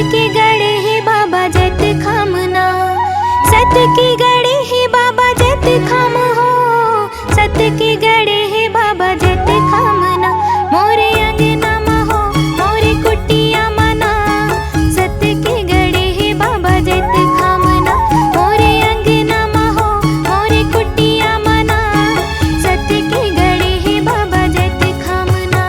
की गड़े है बाबा जत खामना, सत की गड़े है बाबा जत खाम हो, सत की गड़े है बाबा जत खामना। मोरे अंगना मा हो मोरे कुटिया मना, सत की गड़े है बाबा जत खामना। मोरे अंगना मा हो मोरे कुटिया मना, सत की गड़े है बाबा जत खामना।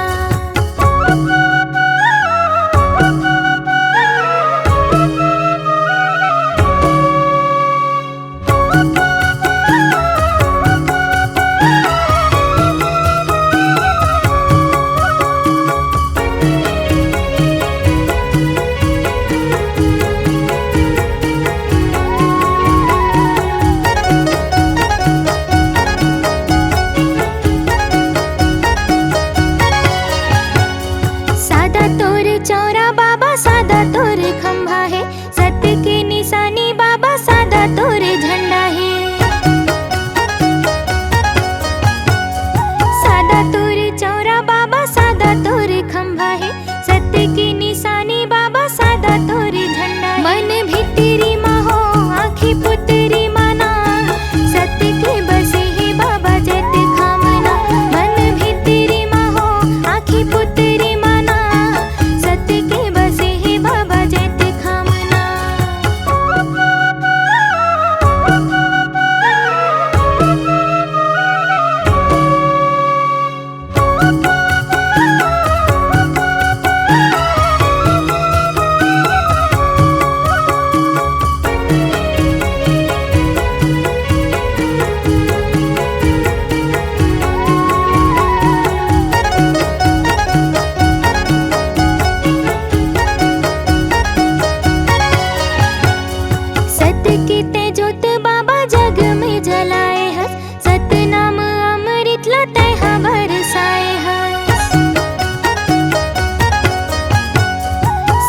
सादा तोर चौरा बाबा सादा तोर खंभा है, सत्य की निशानी बाबा सादा तोर झंडा है। सादा तोर चौरा बाबा सादा तोर खंभा है, सत्य की निशानी बाबा सादा तोर झंडा है। मन भितरी मा हो आँखी पुतरी मना, सत्य के बसे है बाबा जत खामना। मन भितरी मा हो आँखी पुतरी मना, सत्य के बसे है बाबा जत खामना। सत्य की तेजोत बाबा जग में जलाए हस, सत्य नाम अमृत लते बरसाए हस।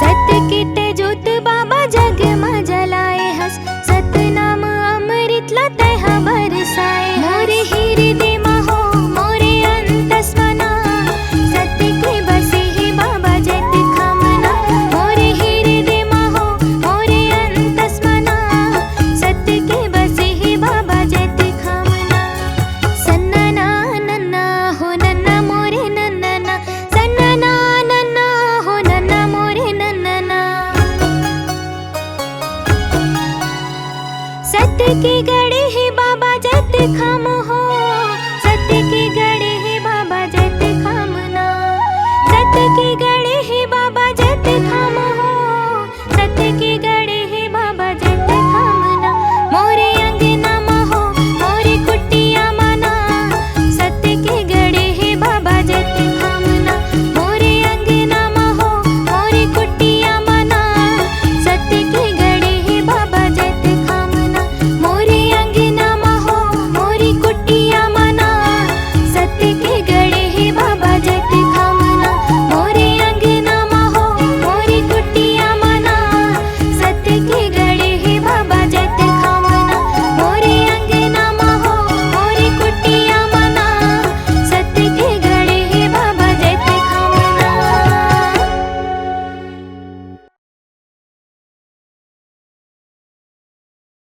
सत्य की तेजोत बाबा जग में जलाए हस, सत्य नाम अमृत लते बरसाए। मोरे हृदय मा हो मोरे अंतस मना, सत्य के बसे है बाबा जत खामना। मोरे हृदय मा हो मोरे अंतस मना, सत्य के बसे है बाबा जत खामना। सन्नना नन्ना हो नन्ना मोरे नन्ना, सन्नना नन्ना हो नन्ना मोरे नन्ना। सत्य की गड़े है बाबा जत खाम